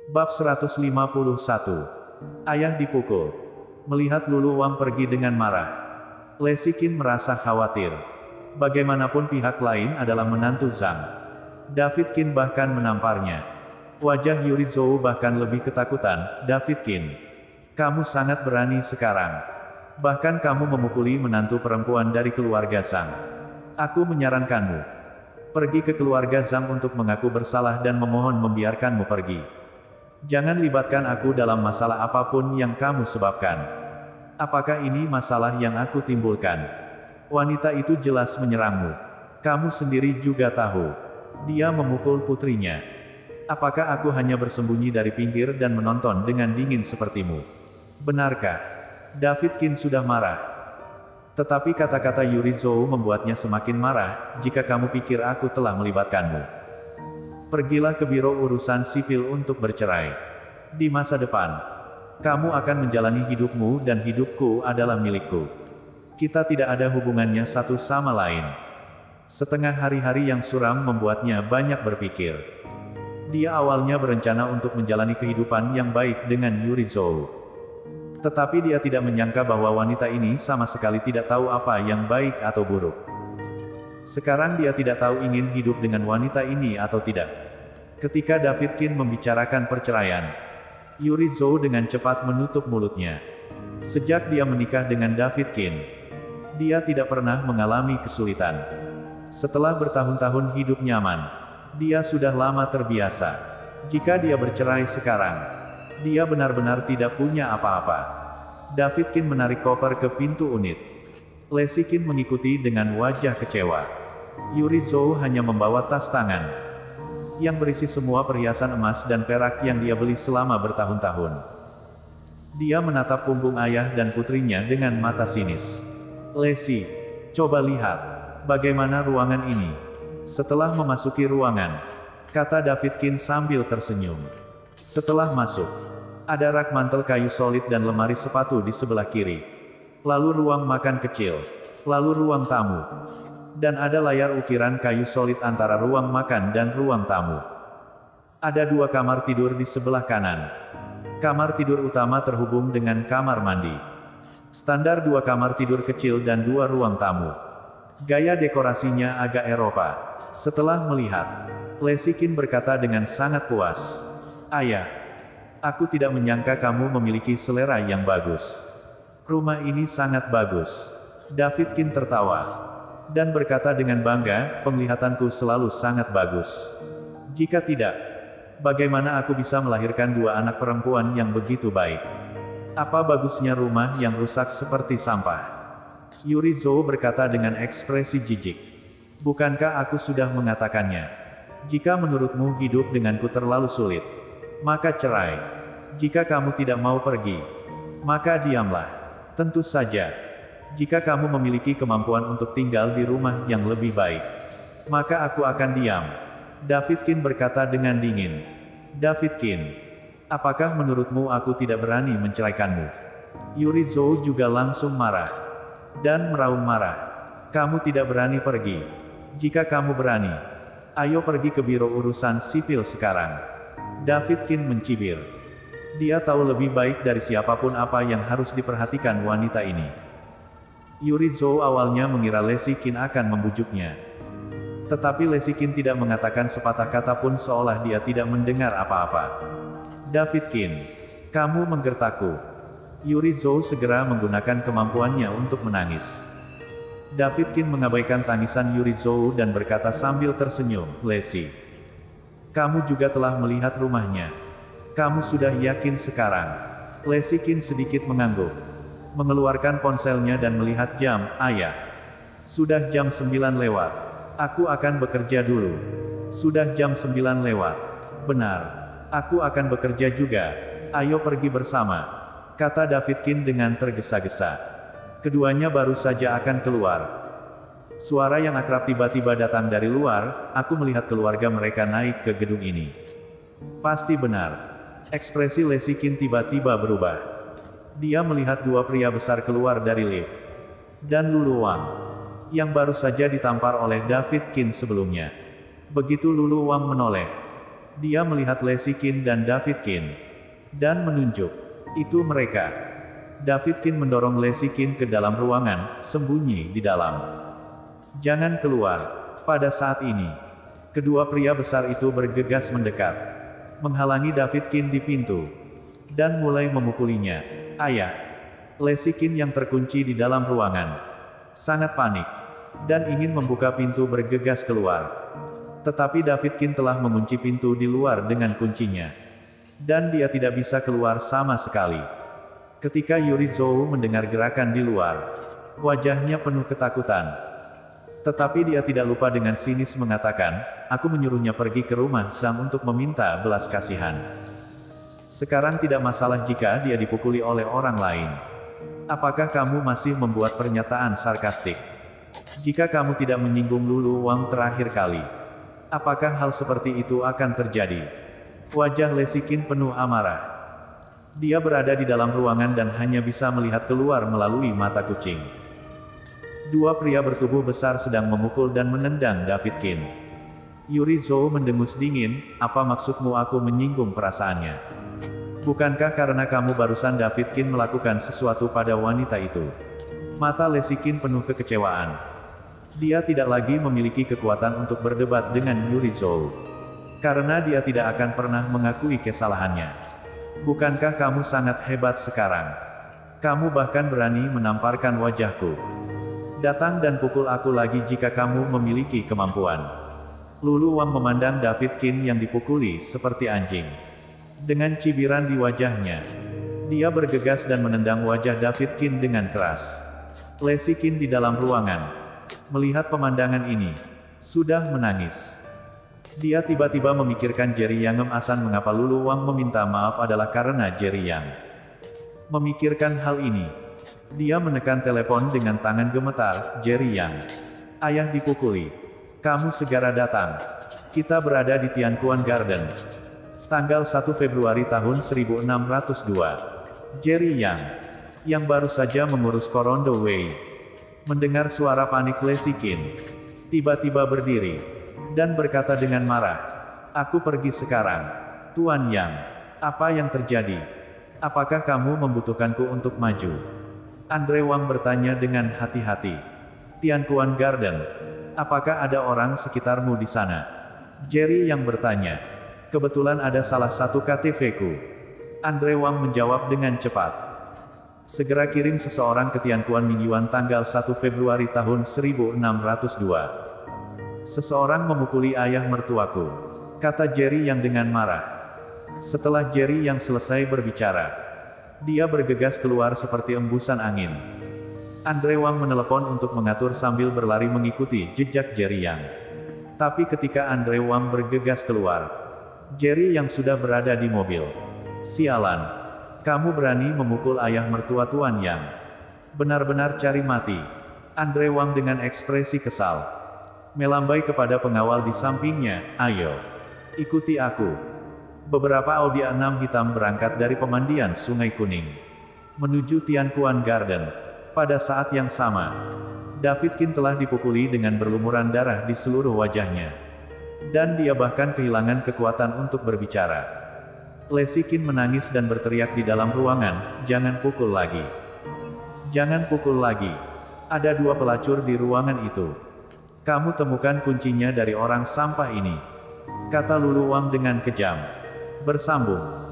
Bab 151. Ayah dipukul. Melihat Lulu Wang pergi dengan marah, Lesi Qin merasa khawatir. Bagaimanapun pihak lain adalah menantu Zhang. David Qin bahkan menamparnya. Wajah Yuri Zhou bahkan lebih ketakutan. David Qin, kamu sangat berani sekarang. Bahkan kamu memukuli menantu perempuan dari keluarga Zhang. Aku menyarankanmu, pergi ke keluarga Zhang untuk mengaku bersalah dan memohon membiarkanmu pergi. Jangan libatkan aku dalam masalah apapun yang kamu sebabkan. Apakah ini masalah yang aku timbulkan? Wanita itu jelas menyerangmu. Kamu sendiri juga tahu. Dia memukul putrinya. Apakah aku hanya bersembunyi dari pinggir dan menonton dengan dingin sepertimu? Benarkah? David Qin sudah marah. Tetapi kata-kata Yuri Zhou membuatnya semakin marah. Jika kamu pikir aku telah melibatkanmu, pergilah ke biro urusan sipil untuk bercerai. Di masa depan, kamu akan menjalani hidupmu dan hidupku adalah milikku. Kita tidak ada hubungannya satu sama lain. Setengah hari-hari yang suram membuatnya banyak berpikir. Dia awalnya berencana untuk menjalani kehidupan yang baik dengan Yuri Zhou. Tetapi dia tidak menyangka bahwa wanita ini sama sekali tidak tahu apa yang baik atau buruk. Sekarang dia tidak tahu ingin hidup dengan wanita ini atau tidak. Ketika David Qin membicarakan perceraian, Yuri Zhou dengan cepat menutup mulutnya. Sejak dia menikah dengan David Qin, dia tidak pernah mengalami kesulitan. Setelah bertahun-tahun hidup nyaman, dia sudah lama terbiasa. Jika dia bercerai sekarang, dia benar-benar tidak punya apa-apa. David Qin menarik koper ke pintu unit. Lesi Qin mengikuti dengan wajah kecewa. Yuri Zhou hanya membawa tas tangan yang berisi semua perhiasan emas dan perak yang dia beli selama bertahun-tahun. Dia menatap punggung ayah dan putrinya dengan mata sinis. Lesi, coba lihat, bagaimana ruangan ini. Setelah memasuki ruangan, kata David Qin sambil tersenyum. Setelah masuk, ada rak mantel kayu solid dan lemari sepatu di sebelah kiri. Lalu ruang makan kecil. Lalu ruang tamu. Dan ada layar ukiran kayu solid antara ruang makan dan ruang tamu. Ada dua kamar tidur di sebelah kanan. Kamar tidur utama terhubung dengan kamar mandi. Standar dua kamar tidur kecil dan dua ruang tamu. Gaya dekorasinya agak Eropa. Setelah melihat, Lesi Qin berkata dengan sangat puas. Ayah, aku tidak menyangka kamu memiliki selera yang bagus. Rumah ini sangat bagus. David Qin tertawa dan berkata dengan bangga, penglihatanku selalu sangat bagus. Jika tidak, bagaimana aku bisa melahirkan dua anak perempuan yang begitu baik? Apa bagusnya rumah yang rusak seperti sampah? Yuri Zhou berkata dengan ekspresi jijik. Bukankah aku sudah mengatakannya? Jika menurutmu hidup denganku terlalu sulit, maka cerai. Jika kamu tidak mau pergi, maka diamlah. Tentu saja. Jika kamu memiliki kemampuan untuk tinggal di rumah yang lebih baik, maka aku akan diam. David Qin berkata dengan dingin. David Qin, apakah menurutmu aku tidak berani menceraikanmu? Yuri Zhou juga langsung marah dan meraung marah. Kamu tidak berani pergi. Jika kamu berani, ayo pergi ke biro urusan sipil sekarang. David Qin mencibir. Dia tahu lebih baik dari siapapun apa yang harus diperhatikan wanita ini. Yuri Zhou awalnya mengira Lesi Qin akan membujuknya. Tetapi Lesi Qin tidak mengatakan sepatah kata pun seolah dia tidak mendengar apa-apa. David Qin, kamu menggertakku. Yuri Zhou segera menggunakan kemampuannya untuk menangis. David Qin mengabaikan tangisan Yuri Zhou dan berkata sambil tersenyum, Lesi, kamu juga telah melihat rumahnya. Kamu sudah yakin sekarang? Lesi Qin sedikit mengangguk, mengeluarkan ponselnya dan melihat jam. Ayah, sudah jam 9 lewat. Aku akan bekerja dulu. Sudah jam 9 lewat. Benar. Aku akan bekerja juga. Ayo pergi bersama, kata David Qin dengan tergesa-gesa. Keduanya baru saja akan keluar. Suara yang akrab tiba-tiba datang dari luar. Aku melihat keluarga mereka naik ke gedung ini. Pasti benar. Ekspresi Lesi Qin tiba-tiba berubah. Dia melihat dua pria besar keluar dari lift. Dan Lulu Wang, yang baru saja ditampar oleh David Qin sebelumnya. Begitu Lulu Wang menoleh, Dia melihat Leslie Kin dan David Kin. Dan menunjuk. Itu mereka. David Kin mendorong Leslie Kin ke dalam ruangan, sembunyi di dalam. Jangan keluar. Pada saat ini, kedua pria besar itu bergegas mendekat. Menghalangi David Kin di pintu. Dan mulai memukulinya. Ayah. Leslie Kin yang terkunci di dalam ruangan. Sangat panik. Dan ingin membuka pintu bergegas keluar. Tetapi David Kin telah mengunci pintu di luar dengan kuncinya. Dan dia tidak bisa keluar sama sekali. Ketika Yuri Zhou mendengar gerakan di luar, wajahnya penuh ketakutan. Tetapi dia tidak lupa dengan sinis mengatakan, aku menyuruhnya pergi ke rumah Zhang untuk meminta belas kasihan. Sekarang tidak masalah jika dia dipukuli oleh orang lain. Apakah kamu masih membuat pernyataan sarkastik? Jika kamu tidak menyinggung Lulu Wang terakhir kali, apakah hal seperti itu akan terjadi? Wajah Leslie Kin penuh amarah. Dia berada di dalam ruangan dan hanya bisa melihat keluar melalui mata kucing. Dua pria bertubuh besar sedang memukul dan menendang David Kin. Yuri Zhou mendengus dingin, apa maksudmu aku menyinggung perasaannya? Bukankah karena kamu barusan David Kin melakukan sesuatu pada wanita itu? Mata Leslie Kin penuh kekecewaan. Dia tidak lagi memiliki kekuatan untuk berdebat dengan Yuri Zhou. Karena dia tidak akan pernah mengakui kesalahannya. Bukankah kamu sangat hebat sekarang? Kamu bahkan berani menamparkan wajahku. Datang dan pukul aku lagi jika kamu memiliki kemampuan. Lulu Wang memandang David Kin yang dipukuli seperti anjing. Dengan cibiran di wajahnya, dia bergegas dan menendang wajah David Kin dengan keras. Leslie Kin di dalam ruangan, melihat pemandangan ini, sudah menangis. Dia tiba-tiba memikirkan Jerry Yang Asan mengapa Lulu Wang meminta maaf adalah karena Jerry Yang. Memikirkan hal ini, dia menekan telepon dengan tangan gemetar, Jerry Yang. Ayah dipukuli. Kamu segera datang. Kita berada di Tianquan Garden. Tanggal 1 Februari tahun 1602. Jerry Yang. Yang baru saja mengurus Korondo Wei. Mendengar suara panik Leslie Kin. Tiba-tiba berdiri. Dan berkata dengan marah. Aku pergi sekarang. Tuan Yang. Apa yang terjadi? Apakah kamu membutuhkanku untuk maju? Andre Wang bertanya dengan hati-hati. Tianquan Garden. Apakah ada orang sekitarmu di sana? Jerry yang bertanya. Kebetulan ada salah satu KTV-ku. Andre Wang menjawab dengan cepat. Segera kirim seseorang ke Tianquan Mingyuan tanggal 1 Februari tahun 1602. Seseorang memukuli ayah mertuaku. Kata Jerry yang dengan marah. Setelah Jerry yang selesai berbicara, dia bergegas keluar seperti embusan angin. Andre Wang menelepon untuk mengatur sambil berlari mengikuti jejak Jerry Yang. Tapi ketika Andre Wang bergegas keluar, Jerry Yang sudah berada di mobil. Sialan. Kamu berani memukul ayah mertua Tuan Yang. Benar-benar cari mati. Andre Wang dengan ekspresi kesal. Melambai kepada pengawal di sampingnya, ayo. Ikuti aku. Beberapa Audi 6 hitam berangkat dari pemandian Sungai Kuning. Menuju Tianquan Garden. Pada saat yang sama, David Kin telah dipukuli dengan berlumuran darah di seluruh wajahnya. Dan dia bahkan kehilangan kekuatan untuk berbicara. Leslie Kin menangis dan berteriak di dalam ruangan, jangan pukul lagi. Jangan pukul lagi. Ada dua pelacur di ruangan itu. Kamu temukan kuncinya dari orang sampah ini. Kata Lulu Wang dengan kejam. Bersambung.